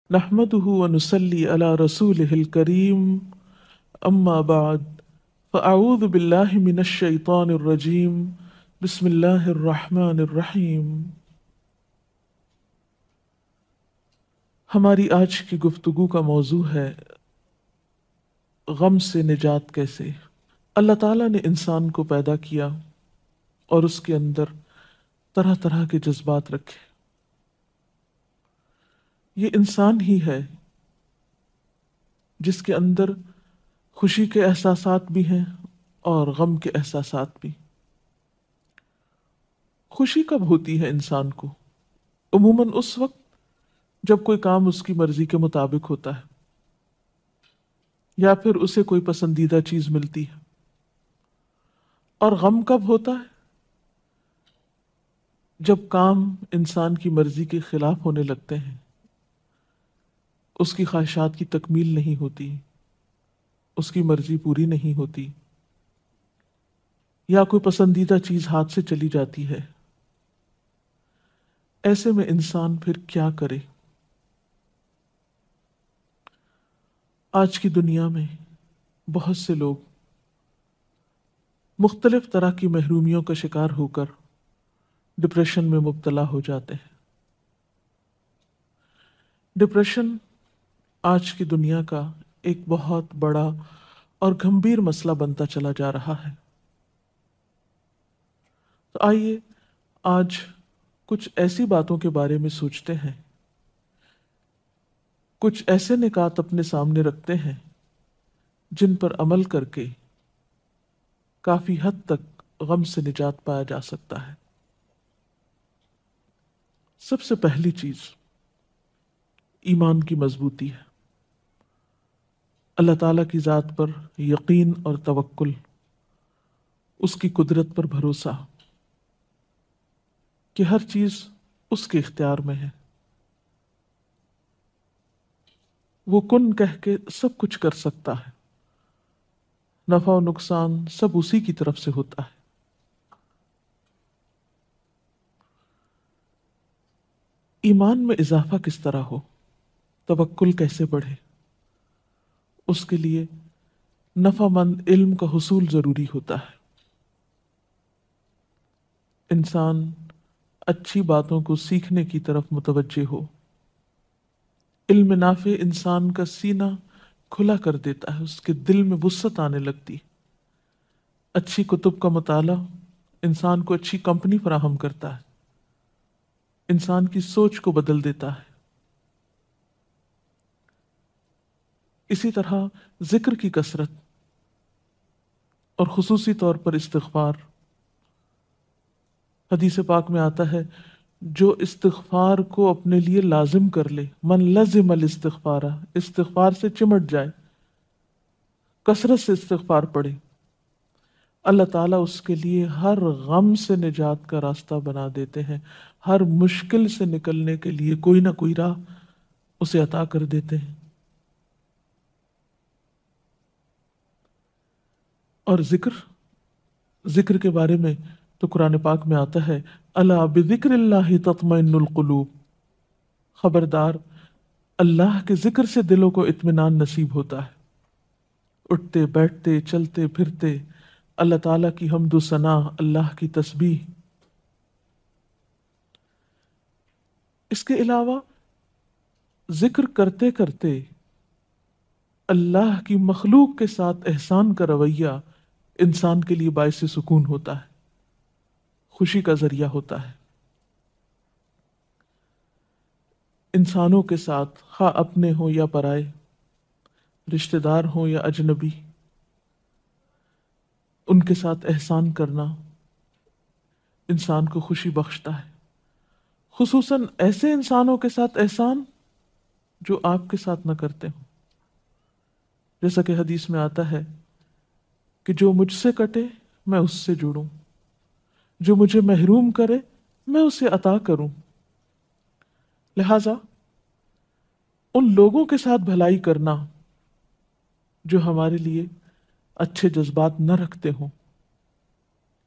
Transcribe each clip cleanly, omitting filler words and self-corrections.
نحمده ونصلي على رسوله الكريم أما بعد فأعوذ بالله من الشيطان الرجيم بسم الله الرحمن الرحیم۔ ہماری آج کی گفتگو کا موضوع ہے غم سے نجات کیسے۔ اللہ تعالیٰ نے انسان کو پیدا کیا اور اس کے اندر طرح طرح کے جذبات رکھے۔ یہ انسان ہی ہے جس کے اندر خوشی کے احساسات بھی ہیں اور غم کے احساسات بھی۔ خوشی کب ہوتی ہے انسان کو؟ عموماً اس وقت جب کوئی کام اس کی مرضی کے مطابق ہوتا ہے یا پھر اسے کوئی پسندیدہ چیز ملتی ہے۔ اور غم کب ہوتا ہے؟ جب کام انسان کی مرضی کے خلاف ہونے لگتے ہیں، اس کی خواہشات کی تکمیل نہیں ہوتی، اس کی مرضی پوری نہیں ہوتی، یا کوئی پسندیدہ چیز ہاتھ سے چلی جاتی ہے۔ ایسے میں انسان پھر کیا کرے؟ آج کی دنیا میں بہت سے لوگ مختلف طرح کی محرومیوں کا شکار ہو کر ڈپریشن میں مبتلا ہو جاتے ہیں۔ ڈپریشن آج کی دنیا کا ایک بہت بڑا اور گمبھیر مسئلہ بنتا چلا جا رہا ہے۔ تو آئیے آج کچھ ایسی باتوں کے بارے میں سوچتے ہیں، کچھ ایسے نکات اپنے سامنے رکھتے ہیں جن پر عمل کر کے کافی حد تک غم سے نجات پایا جا سکتا ہے۔ سب سے پہلی چیز ایمان کی مضبوطی ہے، اللہ تعالیٰ کی ذات پر یقین اور توکل، اس کی قدرت پر بھروسہ کہ ہر چیز اس کے اختیار میں ہے۔ وہ کن کہہ کے سب کچھ کر سکتا ہے، نفع و نقصان سب اسی کی طرف سے ہوتا ہے۔ ایمان میں اضافہ کس طرح ہو، توکل کیسے بڑھے، اس کے لیے نفع مند علم کا حصول ضروری ہوتا ہے۔ انسان اچھی باتوں کو سیکھنے کی طرف متوجہ ہو۔ علم نافع انسان کا سینہ کھلا کر دیتا ہے، اس کے دل میں وسعت آنے لگتی۔ اچھی کتب کا مطالعہ انسان کو اچھی کمپنی فراہم کرتا ہے، انسان کی سوچ کو بدل دیتا ہے۔ اسی طرح ذکر کی کثرت اور خصوصی طور پر استغفار، حدیث پاک میں آتا ہے جو استغفار کو اپنے لیے لازم کر لے، من لزم الاستغفار، استغفار سے چمٹ جائے، کثرت سے استغفار پڑھے، اللہ تعالیٰ اس کے لیے ہر غم سے نجات کا راستہ بنا دیتے ہیں، ہر مشکل سے نکلنے کے لیے کوئی نہ کوئی راہ اسے عطا کر دیتے ہیں۔ اور ذکر کے بارے میں تو قرآن پاک میں آتا ہے الا بذکر اللہ تطمئن القلوب، خبردار اللہ کے ذکر سے دلوں کو اطمینان نصیب ہوتا ہے۔ اٹھتے بیٹھتے چلتے پھرتے اللہ تعالیٰ کی حمد و ثنا، اللہ کی تسبیح۔ اس کے علاوہ ذکر کرتے کرتے اللہ کی مخلوق کے ساتھ احسان کا رویہ انسان کے لیے باعث سکون ہوتا ہے، خوشی کا ذریعہ ہوتا ہے۔ انسانوں کے ساتھ، خواہ اپنے ہوں یا پرائے، رشتہ دار ہوں یا اجنبی، ان کے ساتھ احسان کرنا انسان کو خوشی بخشتا ہے۔ خصوصاً ایسے انسانوں کے ساتھ احسان جو آپ کے ساتھ نہ کرتے ہوں، جیسا کہ حدیث میں آتا ہے کہ جو مجھ سے کٹے میں اس سے جڑوں، جو مجھے محروم کرے میں اسے عطا کروں۔ لہذا ان لوگوں کے ساتھ بھلائی کرنا جو ہمارے لیے اچھے جذبات نہ رکھتے ہوں،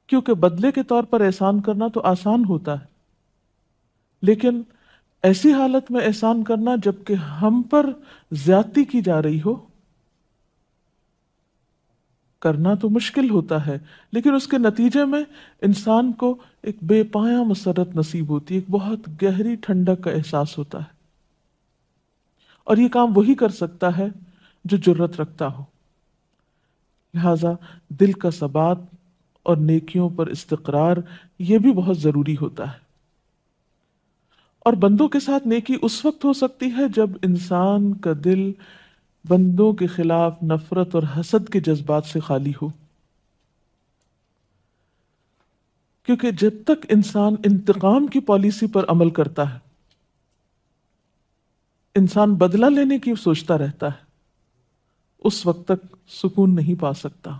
کیونکہ بدلے کے طور پر احسان کرنا تو آسان ہوتا ہے، لیکن ایسی حالت میں احسان کرنا جبکہ ہم پر زیادتی کی جا رہی ہو، کرنا تو مشکل ہوتا ہے، لیکن اس کے نتیجے میں انسان کو ایک بے پایاں مسرت نصیب ہوتی ہے، ایک بہت گہری ٹھنڈک کا احساس ہوتا ہے، اور یہ کام وہی کر سکتا ہے جو جرت رکھتا ہو۔ لہذا دل کا ثبات اور نیکیوں پر استقرار یہ بھی بہت ضروری ہوتا ہے۔ اور بندوں کے ساتھ نیکی اس وقت ہو سکتی ہے جب انسان کا دل بندوں کے خلاف نفرت اور حسد کے جذبات سے خالی ہو، کیونکہ جب تک انسان انتقام کی پالیسی پر عمل کرتا ہے، انسان بدلہ لینے کی سوچتا رہتا ہے، اس وقت تک سکون نہیں پا سکتا،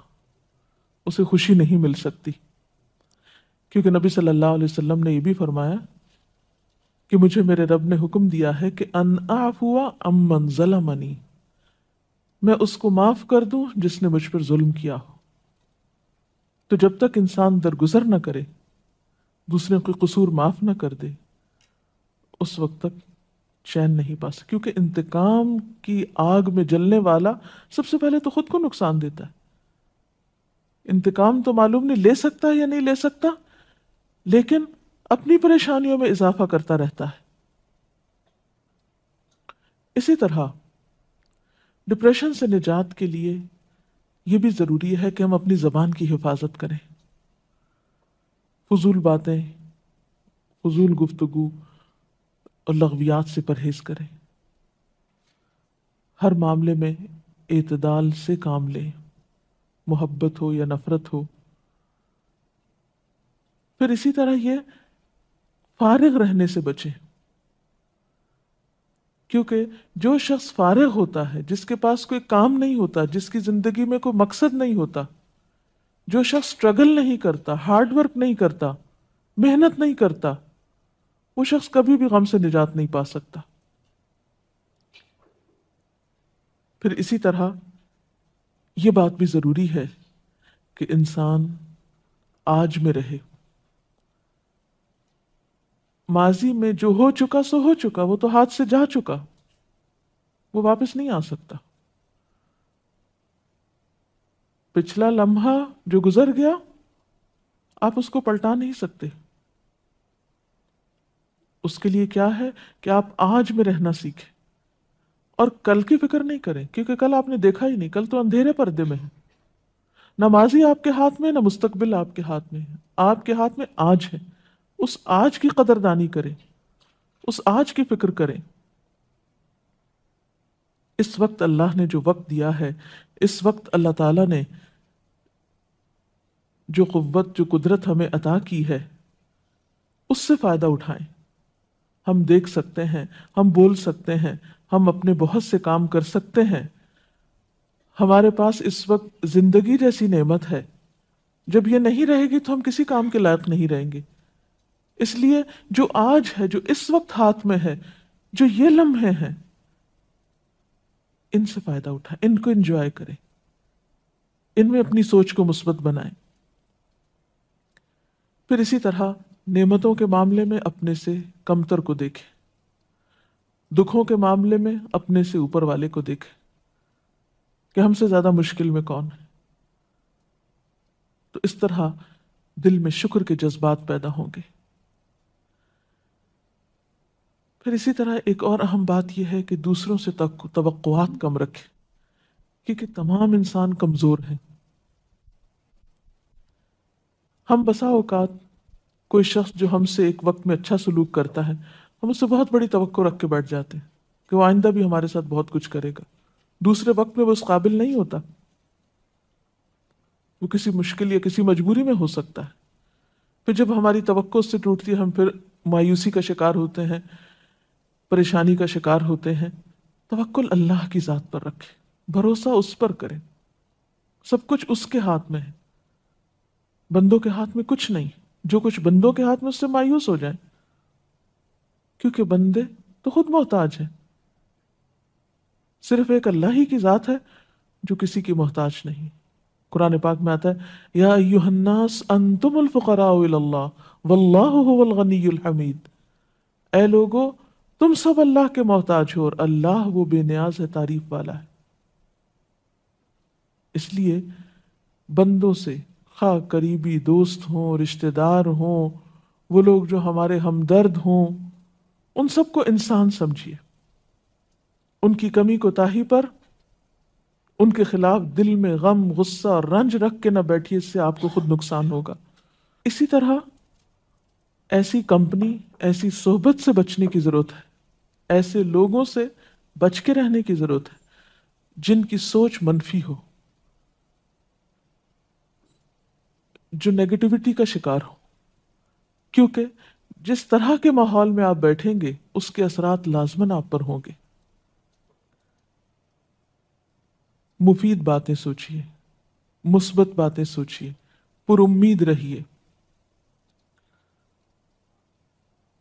اسے خوشی نہیں مل سکتی، کیونکہ نبی صلی اللہ علیہ وسلم نے یہ بھی فرمایا کہ مجھے میرے رب نے حکم دیا ہے کہ ان اعفو عمن ظلمنی، میں اس کو معاف کر دوں جس نے مجھ پر ظلم کیا ہو۔ تو جب تک انسان درگزر نہ کرے، دوسرے کے قصور معاف نہ کر دے، اس وقت تک چین نہیں پا سکتا، کیونکہ انتقام کی آگ میں جلنے والا سب سے پہلے تو خود کو نقصان دیتا ہے۔ انتقام تو معلوم نہیں لے سکتا ہے یا نہیں لے سکتا، لیکن اپنی پریشانیوں میں اضافہ کرتا رہتا ہے۔ اسی طرح ڈپریشن سے نجات کے لیے یہ بھی ضروری ہے کہ ہم اپنی زبان کی حفاظت کریں، فضول باتیں، فضول گفتگو اور لغویات سے پرہیز کریں، ہر معاملے میں اعتدال سے کام لیں، محبت ہو یا نفرت ہو۔ پھر اسی طرح یہ فارغ رہنے سے بچیں، کیونکہ جو شخص فارغ ہوتا ہے، جس کے پاس کوئی کام نہیں ہوتا، جس کی زندگی میں کوئی مقصد نہیں ہوتا، جو شخص سٹرگل نہیں کرتا، ہارڈ ورک نہیں کرتا، محنت نہیں کرتا، وہ شخص کبھی بھی غم سے نجات نہیں پا سکتا۔ پھر اسی طرح یہ بات بھی ضروری ہے کہ انسان آج میں رہے، ماضی میں جو ہو چکا سو ہو چکا، وہ تو ہاتھ سے جا چکا، وہ واپس نہیں آ سکتا۔ پچھلا لمحہ جو گزر گیا، آپ اس کو پلٹا نہیں سکتے۔ اس کے لیے کیا ہے کہ آپ آج میں رہنا سیکھیں اور کل کی فکر نہیں کریں، کیونکہ کل آپ نے دیکھا ہی نہیں، کل تو اندھیرے پردے میں ہے۔ نہ ماضی آپ کے ہاتھ میں، نہ مستقبل آپ کے ہاتھ میں ہے، آپ کے ہاتھ میں آج ہے۔ اس آج کی قدردانی کریں، اس آج کی فکر کریں۔ اس وقت اللہ نے جو وقت دیا ہے، اس وقت اللہ تعالیٰ نے جو قوت، جو قدرت ہمیں عطا کی ہے، اس سے فائدہ اٹھائیں۔ ہم دیکھ سکتے ہیں، ہم بول سکتے ہیں، ہم اپنے بہت سے کام کر سکتے ہیں۔ ہمارے پاس اس وقت زندگی جیسی نعمت ہے، جب یہ نہیں رہے گی تو ہم کسی کام کے لائق نہیں رہیں گے۔ اس لیے جو آج ہے، جو اس وقت ہاتھ میں ہے، جو یہ لمحے ہیں، ان سے فائدہ اٹھائیں، ان کو انجوائے کریں، ان میں اپنی سوچ کو مثبت بنائیں۔ پھر اسی طرح نعمتوں کے معاملے میں اپنے سے کمتر کو دیکھیں، دکھوں کے معاملے میں اپنے سے اوپر والے کو دیکھیں کہ ہم سے زیادہ مشکل میں کون ہے۔ تو اس طرح دل میں شکر کے جذبات پیدا ہوں گے۔ پھر اسی طرح ایک اور اہم بات یہ ہے کہ دوسروں سے توقعات کم رکھیں، کیونکہ تمام انسان کمزور ہیں۔ ہم بسا اوقات کوئی شخص جو ہم سے ایک وقت میں اچھا سلوک کرتا ہے، ہم اس سے بہت بڑی توقع رکھ کے بیٹھ جاتے ہیں کہ وہ آئندہ بھی ہمارے ساتھ بہت کچھ کرے گا۔ دوسرے وقت میں وہ اس قابل نہیں ہوتا، وہ کسی مشکل یا کسی مجبوری میں ہو سکتا ہے۔ پھر جب ہماری توقع اس سے ٹوٹتی ہے، ہم پھر مایوسی کا شکار ہوتے ہیں، پریشانی کا شکار ہوتے ہیں۔ توکل اللہ کی ذات پر رکھیں، بھروسہ اس پر کریں، سب کچھ اس کے ہاتھ میں ہے، بندوں کے ہاتھ میں کچھ نہیں۔ جو کچھ بندوں کے ہاتھ میں، اس سے مایوس ہو جائیں، کیونکہ بندے تو خود محتاج ہیں۔ صرف ایک اللہ ہی کی ذات ہے جو کسی کی محتاج نہیں۔ قرآن پاک میں آتا ہے یا ایھا الناس انتم الفقراء الی اللہ واللہ هو الغنی الحمید، اے لوگو تم سب اللہ کے محتاج ہو اور اللہ وہ بے نیاز ہے، تعریف والا ہے۔ اس لیے بندوں سے، خواہ قریبی دوست ہوں، رشتہ دار ہوں، وہ لوگ جو ہمارے ہمدرد ہوں، ان سب کو انسان سمجھیے، ان کی کمی کوتاہی پر ان کے خلاف دل میں غم، غصہ اور رنج رکھ کے نہ بیٹھیے، اس سے آپ کو خود نقصان ہوگا۔ اسی طرح ایسی کمپنی، ایسی صحبت سے بچنے کی ضرورت ہے، ایسے لوگوں سے بچ کے رہنے کی ضرورت ہے جن کی سوچ منفی ہو، جو نیگیٹیوٹی کا شکار ہو، کیونکہ جس طرح کے ماحول میں آپ بیٹھیں گے اس کے اثرات لازماً آپ پر ہوں گے۔ مفید باتیں سوچیے، مثبت باتیں سوچیے، پر امید رہیے۔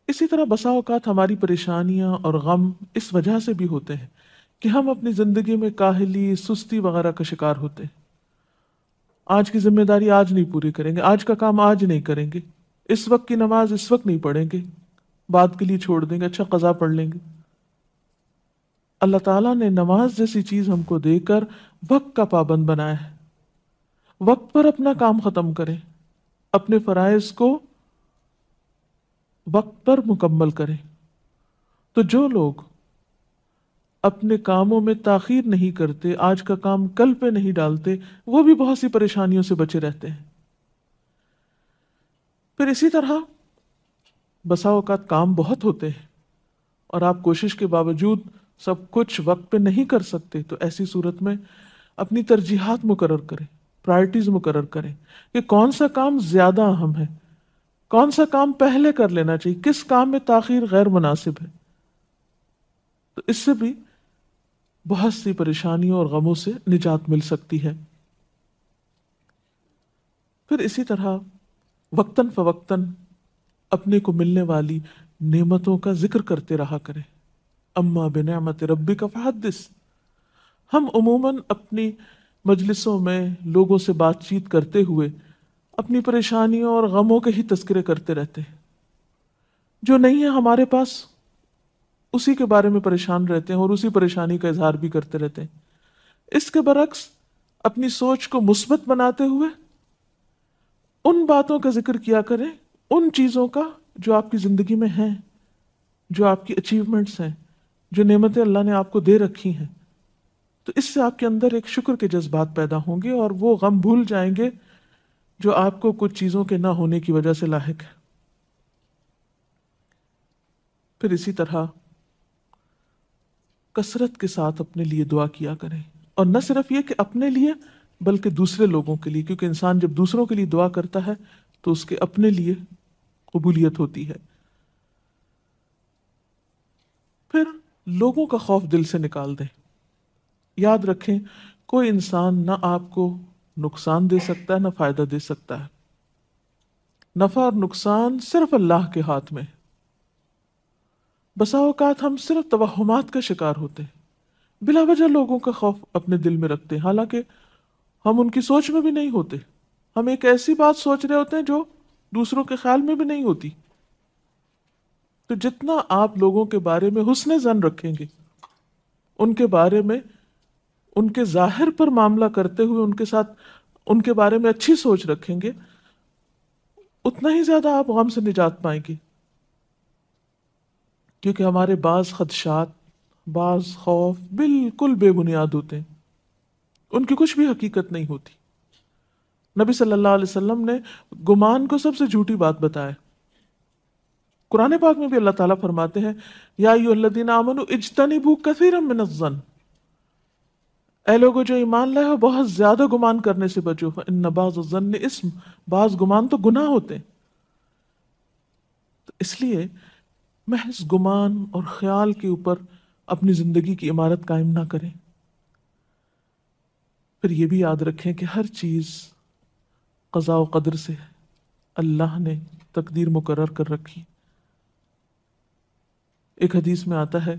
اسی طرح بسا اوقات ہماری پریشانیاں اور غم اس وجہ سے بھی ہوتے ہیں کہ ہم اپنی زندگی میں کاہلی، سستی وغیرہ کا شکار ہوتے ہیں۔ آج کی ذمہ داری آج نہیں پوری کریں گے، آج کا کام آج نہیں کریں گے، اس وقت کی نماز اس وقت نہیں پڑھیں گے، بعد کے لیے چھوڑ دیں گے، اچھا قضا پڑھ لیں گے۔ اللہ تعالیٰ نے نماز جیسی چیز ہم کو دے کر وقت کا پابند بنایا ہے۔ وقت پر اپنا کام ختم کریں، اپنے فرائض کو وقت پر مکمل کریں۔ تو جو لوگ اپنے کاموں میں تاخیر نہیں کرتے، آج کا کام کل پہ نہیں ڈالتے، وہ بھی بہت سی پریشانیوں سے بچے رہتے ہیں۔ پھر اسی طرح بسا اوقات کام بہت ہوتے ہیں اور آپ کوشش کے باوجود سب کچھ وقت پہ نہیں کر سکتے، تو ایسی صورت میں اپنی ترجیحات مقرر کریں، پرائرٹیز مقرر کریں کہ کون سا کام زیادہ اہم ہے، کون سا کام پہلے کر لینا چاہیے، کس کام میں تاخیر غیر مناسب ہے۔ تو اس سے بھی بہت سی پریشانیوں اور غموں سے نجات مل سکتی ہے۔ پھر اسی طرح وقتاً فوقتاً اپنے کو ملنے والی نعمتوں کا ذکر کرتے رہا کریں۔ اما بنعمت ربک فحدث۔ ہم عموماً اپنی مجلسوں میں لوگوں سے بات چیت کرتے ہوئے اپنی پریشانیوں اور غموں کے ہی تذکرے کرتے رہتے ہیں، جو نہیں ہے ہمارے پاس اسی کے بارے میں پریشان رہتے ہیں اور اسی پریشانی کا اظہار بھی کرتے رہتے ہیں۔ اس کے برعکس اپنی سوچ کو مثبت بناتے ہوئے ان باتوں کا ذکر کیا کریں، ان چیزوں کا جو آپ کی زندگی میں ہیں، جو آپ کی اچیومنٹس ہیں، جو نعمتیں اللہ نے آپ کو دے رکھی ہیں۔ تو اس سے آپ کے اندر ایک شکر کے جذبات پیدا ہوں گے اور وہ غم بھول جائیں گے جو آپ کو کچھ چیزوں کے نہ ہونے کی وجہ سے لاحق ہے۔ پھر اسی طرح کثرت کے ساتھ اپنے لیے دعا کیا کریں، اور نہ صرف یہ کہ اپنے لیے بلکہ دوسرے لوگوں کے لیے، کیونکہ انسان جب دوسروں کے لیے دعا کرتا ہے تو اس کے اپنے لیے قبولیت ہوتی ہے۔ پھر لوگوں کا خوف دل سے نکال دیں۔ یاد رکھیں کوئی انسان نہ آپ کو نقصان دے سکتا ہے نہ فائدہ دے سکتا ہے، نفع اور نقصان صرف اللہ کے ہاتھ میں ہے۔ بسا اوقات ہم صرف توہمات کا شکار ہوتے ہیں، بلا وجہ لوگوں کا خوف اپنے دل میں رکھتے ہیں، حالانکہ ہم ان کی سوچ میں بھی نہیں ہوتے۔ ہم ایک ایسی بات سوچ رہے ہوتے ہیں جو دوسروں کے خیال میں بھی نہیں ہوتی۔ تو جتنا آپ لوگوں کے بارے میں حسن ظن رکھیں گے، ان کے بارے میں، ان کے ظاہر پر معاملہ کرتے ہوئے ان کے ساتھ ان کے بارے میں اچھی سوچ رکھیں گے، اتنا ہی زیادہ آپ غم سے نجات پائیں گے۔ کیونکہ ہمارے بعض خدشات، بعض خوف بالکل بے بنیاد ہوتے ہیں، ان کی کچھ بھی حقیقت نہیں ہوتی۔ نبی صلی اللہ علیہ وسلم نے گمان کو سب سے جھوٹی بات بتایا۔ قرآن پاک میں بھی اللہ تعالیٰ فرماتے ہیں یا ایھا الذین آمنوا اجتنبوا کثیرا من الظن، اے لوگوں جو ایمان لائے ہو بہت زیادہ گمان کرنے سے بچو، فإن بعض الظن اسم، بعض گمان تو گناہ ہوتے ہیں۔ تو اس لیے محض گمان اور خیال کے اوپر اپنی زندگی کی عمارت قائم نہ کریں۔ پھر یہ بھی یاد رکھیں کہ ہر چیز قضاء و قدر سے اللہ نے تقدیر مقرر کر رکھی۔ ایک حدیث میں آتا ہے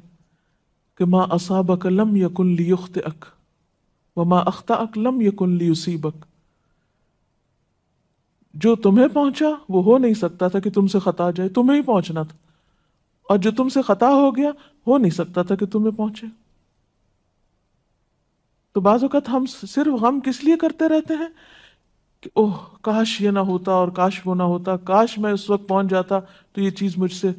کہ ما اصابک لم یکن لیخطئک وما اخطأک لم یکن لیصیبک، جو تمہیں پہنچا وہ ہو نہیں سکتا تھا کہ تم سے خطا جائے، تمہیں ہی پہنچنا تھا، اور جو تم سے خطا ہو گیا ہو نہیں سکتا تھا کہ تمہیں پہنچے. تو بعض اوقات ہم صرف غم کس لیے کرتے رہتے ہیں کہ اوہ کاش یہ نہ ہوتا اور کاش وہ نہ ہوتا، کاش میں اس وقت پہنچ جاتا تو یہ چیز مجھ سے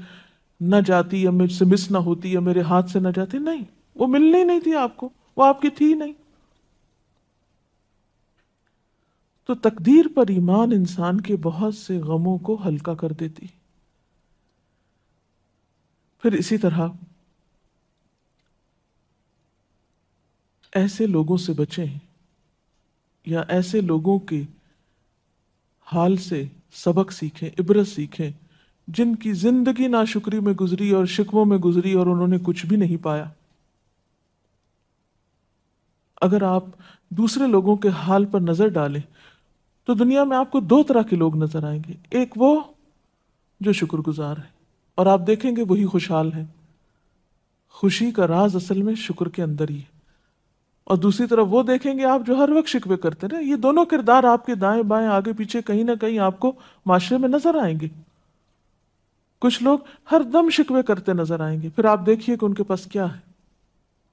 نہ جاتی یا مجھ سے مس نہ ہوتی یا میرے ہاتھ سے نہ جاتی. نہیں، وہ ملنی ہی نہیں تھی آپ کو، وہ آپ کی تھی نہیں. تو تقدیر پر ایمان انسان کے بہت سے غموں کو ہلکا کر دیتی. پھر اسی طرح ایسے لوگوں سے بچیں یا ایسے لوگوں کے حال سے سبق سیکھیں، عبرت سیکھیں جن کی زندگی ناشکری میں گزری اور شکووں میں گزری اور انہوں نے کچھ بھی نہیں پایا. اگر آپ دوسرے لوگوں کے حال پر نظر ڈالیں تو دنیا میں آپ کو دو طرح کے لوگ نظر آئیں گے. ایک وہ جو شکر گزار ہے اور آپ دیکھیں گے وہی خوشحال ہے. خوشی کا راز اصل میں شکر کے اندر ہی ہے. اور دوسری طرف وہ دیکھیں گے آپ جو ہر وقت شکوے کرتے رہے. یہ دونوں کردار آپ کے دائیں بائیں آگے پیچھے کہیں نہ کہیں آپ کو معاشرے میں نظر آئیں گے. کچھ لوگ ہر دم شکوے کرتے نظر آئیں گے، پھر آپ دیکھیے کہ ان کے پاس کیا ہے،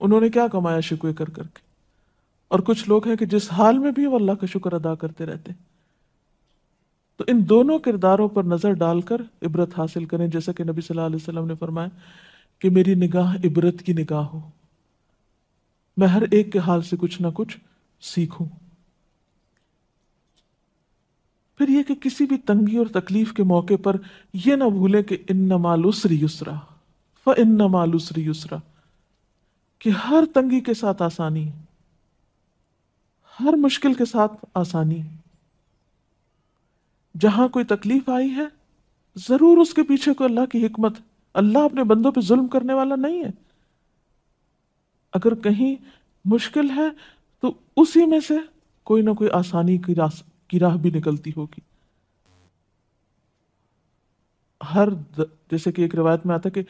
انہوں نے کیا کمایا شکوے کر کر کے. اور کچھ لوگ ہیں کہ جس حال میں بھی وہ اللہ کا شکر ادا کرتے رہتے. تو ان دونوں کرداروں پر نظر ڈال کر عبرت حاصل کریں، جیسا کہ نبی صلی اللہ علیہ وسلم نے فرمایا کہ میری نگاہ عبرت کی نگاہ ہو، میں ہر ایک کے حال سے کچھ نہ کچھ سیکھوں. پھر یہ کہ کسی بھی تنگی اور تکلیف کے موقع پر یہ نہ بھولیں کہ ان مع العسر یسرا فان مع العسر یسرا، کہ ہر تنگی کے ساتھ آسانی ہے، ہر مشکل کے ساتھ آسانی ہے. جہاں کوئی تکلیف آئی ہے ضرور اس کے پیچھے کوئی اللہ کی حکمت. اللہ اپنے بندوں پہ ظلم کرنے والا نہیں ہے. اگر کہیں مشکل ہے تو اسی میں سے کوئی نہ کوئی آسانی کی راہ بھی نکلتی ہوگی. جیسے کہ ایک روایت میں آتا ہے کہ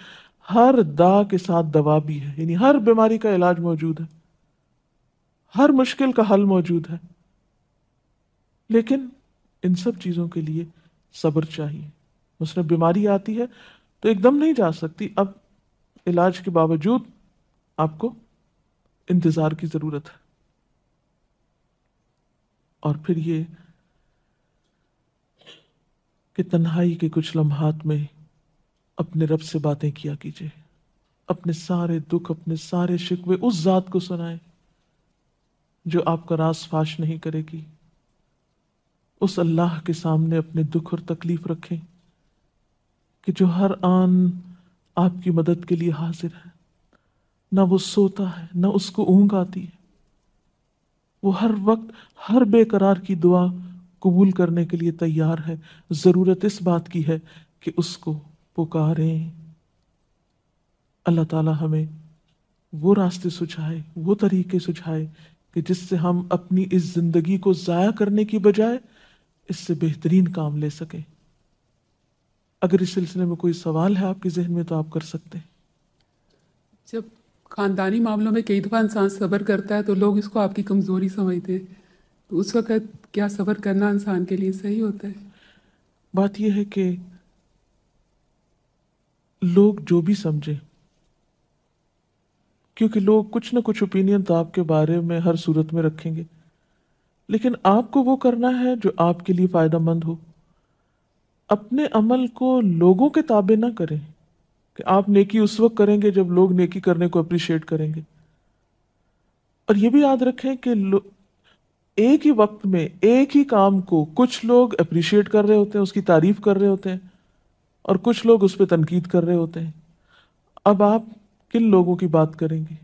ہر دا کے ساتھ دوا بھی ہے، یعنی ہر بیماری کا علاج موجود ہے، ہر مشکل کا حل موجود ہے. لیکن ان سب چیزوں کے لیے صبر چاہیے. مثلا بیماری آتی ہے تو ایک دم نہیں جا سکتی، اب علاج کے باوجود آپ کو انتظار کی ضرورت ہے. اور پھر یہ کہ تنہائی کے کچھ لمحات میں اپنے رب سے باتیں کیا کیجیے، اپنے سارے دکھ، اپنے سارے شکوے اس ذات کو سنائیں جو آپ کا راز فاش نہیں کرے گی. اس اللہ کے سامنے اپنے دکھ اور تکلیف رکھیں کہ جو ہر آن آپ کی مدد کے لیے حاضر ہے. نہ وہ سوتا ہے نہ اس کو اونگ آتی ہے، وہ ہر وقت ہر بے قرار کی دعا قبول کرنے کے لیے تیار ہے. ضرورت اس بات کی ہے کہ اس کو پکاریں. اللہ تعالی ہمیں وہ راستے سجھائے، وہ طریقے سجھائے کہ جس سے ہم اپنی اس زندگی کو ضائع کرنے کی بجائے اس سے بہترین کام لے سکیں. اگر اس سلسلے میں کوئی سوال ہے آپ کے ذہن میں تو آپ کر سکتے ہیں. جب خاندانی معاملوں میں کئی دفعہ انسان صبر کرتا ہے تو لوگ اس کو آپ کی کمزوری سمجھتے ہیں، تو اس وقت کیا صبر کرنا انسان کے لیے صحیح ہوتا ہے؟ بات یہ ہے کہ لوگ جو بھی سمجھیں، کیونکہ لوگ کچھ نہ کچھ اوپینین تو آپ کے بارے میں ہر صورت میں رکھیں گے، لیکن آپ کو وہ کرنا ہے جو آپ کے لیے فائدہ مند ہو. اپنے عمل کو لوگوں کے تابع نہ کریں کہ آپ نیکی اس وقت کریں گے جب لوگ نیکی کرنے کو اپریشیٹ کریں گے. اور یہ بھی یاد رکھیں کہ ایک ہی وقت میں ایک ہی کام کو کچھ لوگ اپریشیٹ کر رہے ہوتے ہیں، اس کی تعریف کر رہے ہوتے ہیں، اور کچھ لوگ اس پہ تنقید کر رہے ہوتے ہیں. اب آپ کن لوگوں کی بات کریں گے،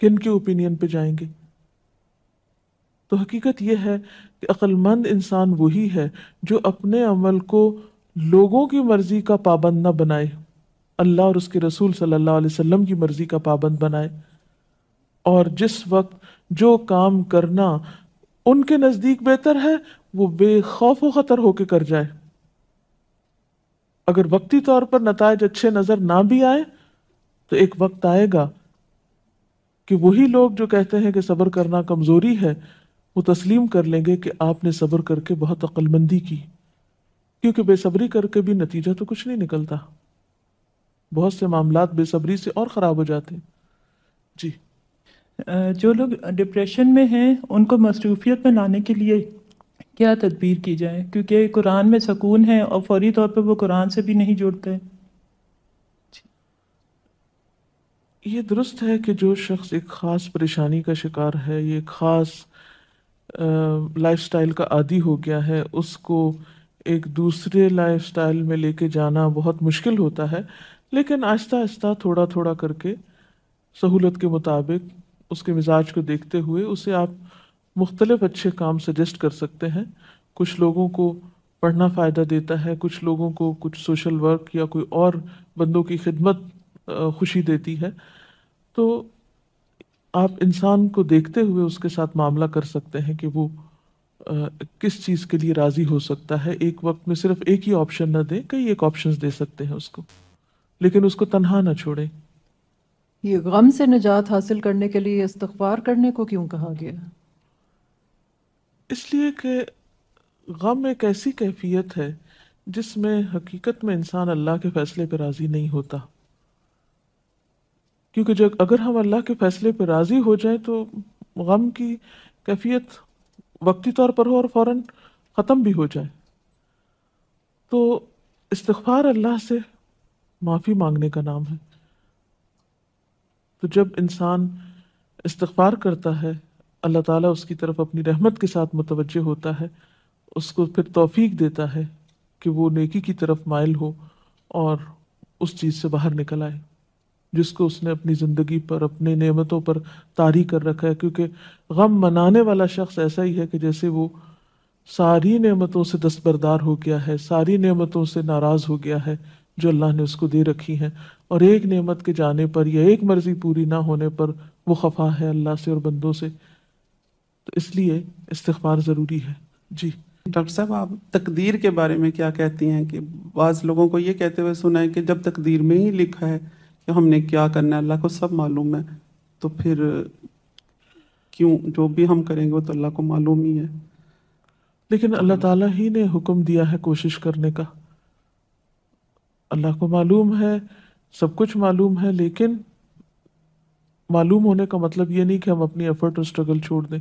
کن کے اوپینین پہ جائیں گے؟ تو حقیقت یہ ہے کہ عقل مند انسان وہی ہے جو اپنے عمل کو لوگوں کی مرضی کا پابند نہ بنائے، اللہ اور اس کے رسول صلی اللہ علیہ وسلم کی مرضی کا پابند بنائے. اور جس وقت جو کام کرنا ان کے نزدیک بہتر ہے وہ بے خوف و خطر ہو کے کر جائے. اگر وقتی طور پر نتائج اچھے نظر نہ بھی آئے تو ایک وقت آئے گا کہ وہی لوگ جو کہتے ہیں کہ صبر کرنا کمزوری ہے وہ تسلیم کر لیں گے کہ آپ نے صبر کر کے بہت عقل مندی کی، کیونکہ بے صبری کر کے بھی نتیجہ تو کچھ نہیں نکلتا. بہت سے معاملات بے صبری سے اور خراب ہو جاتے ہیں. جی. جو لوگ ڈپریشن میں ہیں ان کو مصروفیت میں لانے کے لیے کیا تدبیر کی جائے؟ کیونکہ قرآن میں سکون ہے اور فوری طور پہ وہ قرآن سے بھی نہیں جڑتے. یہ درست ہے کہ جو شخص ایک خاص پریشانی کا شکار ہے، یہ ایک خاص لائف سٹائل کا عادی ہو گیا ہے، اس کو ایک دوسرے لائف سٹائل میں لے کے جانا بہت مشکل ہوتا ہے. لیکن آہستہ آہستہ تھوڑا تھوڑا کر کے سہولت کے مطابق اس کے مزاج کو دیکھتے ہوئے اسے آپ مختلف اچھے کام سجیسٹ کر سکتے ہیں. کچھ لوگوں کو پڑھنا فائدہ دیتا ہے، کچھ لوگوں کو کچھ سوشل ورک یا کوئی اور بندوں کی خدمت خوشی دیتی ہے. تو آپ انسان کو دیکھتے ہوئے اس کے ساتھ معاملہ کر سکتے ہیں کہ وہ کس چیز کے لیے راضی ہو سکتا ہے. ایک وقت میں صرف ایک ہی آپشن نہ دیں، کئی ایک آپشنز دے سکتے ہیں اس کو، لیکن اس کو تنہا نہ چھوڑیں. یہ غم سے نجات حاصل کرنے کے لیے استغفار کرنے کو کیوں کہا گیا؟ اس لیے کہ غم ایک ایسی کیفیت ہے جس میں حقیقت میں انسان اللہ کے فیصلے پہ راضی نہیں ہوتا. کیونکہ جب اگر ہم اللہ کے فیصلے پہ راضی ہو جائیں تو غم کی کیفیت وقتی طور پر ہو اور فوراً ختم بھی ہو جائے. تو استغفار اللہ سے معافی مانگنے کا نام ہے. تو جب انسان استغفار کرتا ہے، اللہ تعالیٰ اس کی طرف اپنی رحمت کے ساتھ متوجہ ہوتا ہے، اس کو پھر توفیق دیتا ہے کہ وہ نیکی کی طرف مائل ہو اور اس چیز سے باہر نکل آئے جس کو اس نے اپنی زندگی پر، اپنی نعمتوں پر طاری کر رکھا ہے. کیونکہ غم منانے والا شخص ایسا ہی ہے کہ جیسے وہ ساری نعمتوں سے دستبردار ہو گیا ہے، ساری نعمتوں سے ناراض ہو گیا ہے جو اللہ نے اس کو دے رکھی ہیں، اور ایک نعمت کے جانے پر یا ایک مرضی پوری نہ ہونے پر وہ خفا ہے اللہ سے اور بندوں سے. تو اس لیے استغفار ضروری ہے. جی. ڈاکٹر صاحب، آپ تقدیر کے بارے میں کیا کہتی ہیں؟ کہ بعض لوگوں کو یہ کہتے ہوئے سنا ہے کہ جب تقدیر میں ہی لکھا ہے کہ ہم نے کیا کرنا ہے، اللہ کو سب معلوم ہے، تو پھر کیوں جو بھی ہم کریں گے وہ تو اللہ کو معلوم ہی ہے. لیکن اللہ تعالیٰ ہی نے حکم دیا ہے کوشش کرنے کا. اللہ کو معلوم ہے، سب کچھ معلوم ہے، لیکن معلوم ہونے کا مطلب یہ نہیں کہ ہم اپنی ایفرٹ اور اسٹرگل چھوڑ دیں.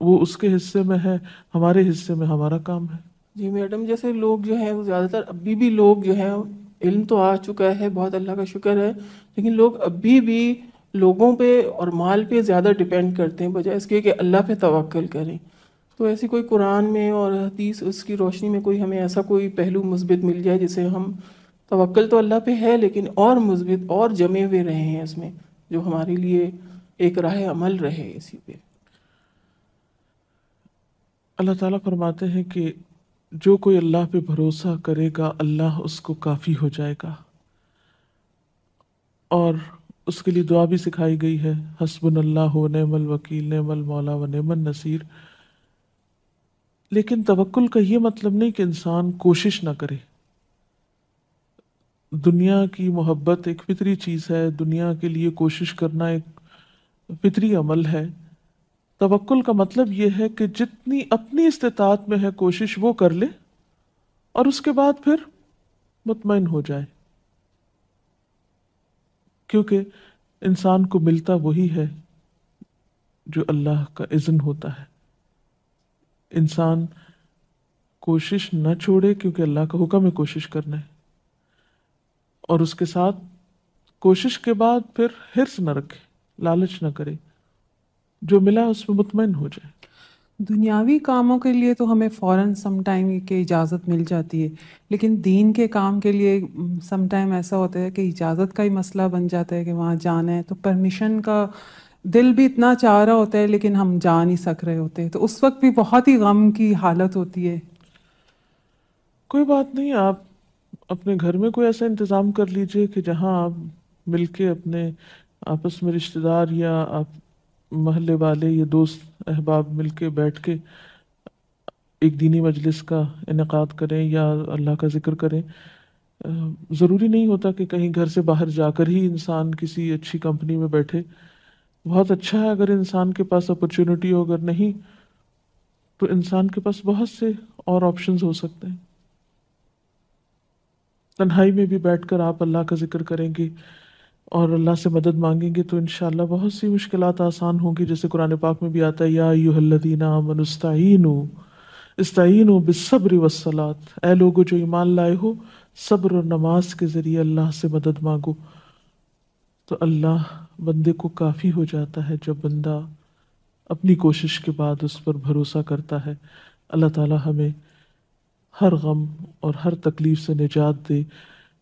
وہ اس کے حصے میں ہے، ہمارے حصے میں ہمارا کام ہے. جی میڈم، جیسے لوگ جو ہیں وہ زیادہ تر ابھی بھی لوگ جو ہیں، علم تو آ چکا ہے، بہت اللہ کا شکر ہے، لیکن لوگ ابھی بھی لوگوں پہ اور مال پہ زیادہ ڈیپینڈ کرتے ہیں بجائے اس کے کہ اللہ پہ توکل کریں. تو ایسی کوئی قرآن میں اور حدیث اس کی روشنی میں کوئی ہمیں ایسا کوئی پہلو مثبت مل جائے جسے ہم توکل تو اللہ پہ ہے لیکن اور مثبت اور جمے ہوئے رہے ہیں اس میں، جو ہمارے لیے ایک راہ عمل رہے اسی پہ. اللہ تعالیٰ فرماتے ہیں کہ جو کوئی اللہ پہ بھروسہ کرے گا اللہ اس کو کافی ہو جائے گا، اور اس کے لیے دعا بھی سکھائی گئی ہے، حسبنا اللہ و نعم الوکیل نعم المولا و نعم النصیر. لیکن توکل کا یہ مطلب نہیں کہ انسان کوشش نہ کرے. دنیا کی محبت ایک فطری چیز ہے، دنیا کے لیے کوشش کرنا ایک فطری عمل ہے. توکل کا مطلب یہ ہے کہ جتنی اپنی استطاعت میں ہے کوشش وہ کر لے اور اس کے بعد پھر مطمئن ہو جائے. کیونکہ انسان کو ملتا وہی ہے جو اللہ کا اذن ہوتا ہے. انسان کوشش نہ چھوڑے کیونکہ اللہ کا حکم ہے کوشش کرنا ہے، اور اس کے ساتھ کوشش کے بعد پھر حرص نہ رکھے، لالچ نہ کرے، جو ملا اس میں مطمئن ہو جائے. دنیاوی کاموں کے لیے تو ہمیں فوراً سم ٹائم کی اجازت مل جاتی ہے، لیکن دین کے کام کے لیے سم ٹائم ایسا ہوتا ہے کہ اجازت کا ہی مسئلہ بن جاتا ہے کہ وہاں جانا ہے، تو پرمیشن کا دل بھی اتنا چاہ رہا ہوتا ہے لیکن ہم جا نہیں سک رہے ہوتے، تو اس وقت بھی بہت ہی غم کی حالت ہوتی ہے. کوئی بات نہیں، آپ اپنے گھر میں کوئی ایسا انتظام کر لیجئے کہ جہاں آپ مل کے اپنے آپس میں رشتہ دار یا آپ محلے والے یا دوست احباب مل کے بیٹھ کے ایک دینی مجلس کا انعقاد کریں یا اللہ کا ذکر کریں. ضروری نہیں ہوتا کہ کہیں گھر سے باہر جا کر ہی انسان کسی اچھی کمپنی میں بیٹھے. بہت اچھا ہے اگر انسان کے پاس اپرچونٹی ہو، اگر نہیں تو انسان کے پاس بہت سے اور آپشنز ہو سکتے ہیں. تنہائی میں بھی بیٹھ کر آپ اللہ کا ذکر کریں گے اور اللہ سے مدد مانگیں گے تو انشاءاللہ بہت سی مشکلات آسان ہوں گی. جیسے قرآن پاک میں بھی آتا ہے یا ایھا الذین آمنوا استعینوا بالصبر والصلاۃ، اے لوگو جو ایمان لائے ہو صبر اور نماز کے ذریعے اللہ سے مدد مانگو. تو اللہ بندے کو کافی ہو جاتا ہے جب بندہ اپنی کوشش کے بعد اس پر بھروسہ کرتا ہے. اللہ تعالی ہمیں ہر غم اور ہر تکلیف سے نجات دے.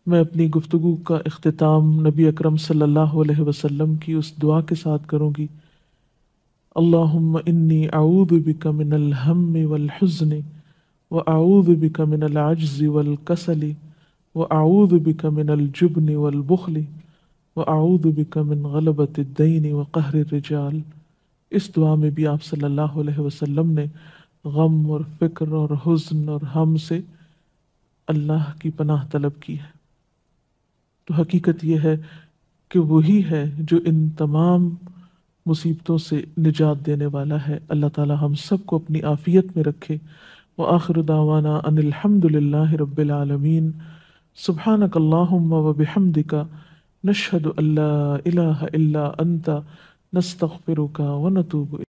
میں اپنی گفتگو کا اختتام نبی اکرم صلی اللہ علیہ وسلم کی اس دعا کے ساتھ کروں گی، اللہم انی اعوذ بک من الہم والحزن واعوذ بک من العجز والکسل واعوذ بک من الجبن والبخل واعوذ بک من غلبۃ الدین وقہر الرجال. اس دعا میں بھی آپ صلی اللہ علیہ وسلم نے غم اور فکر اور حزن اور ہم سے اللہ کی پناہ طلب کی ہے. تو حقیقت یہ ہے کہ وہی ہے جو ان تمام مصیبتوں سے نجات دینے والا ہے. اللہ تعالی ہم سب کو اپنی عافیت میں رکھے. وآخر دعوانا ان الحمد للہ رب العالمین. سبحانک اللہم وبحمدک نشہد ان لا الہ الا انت نستغفرک ونتوب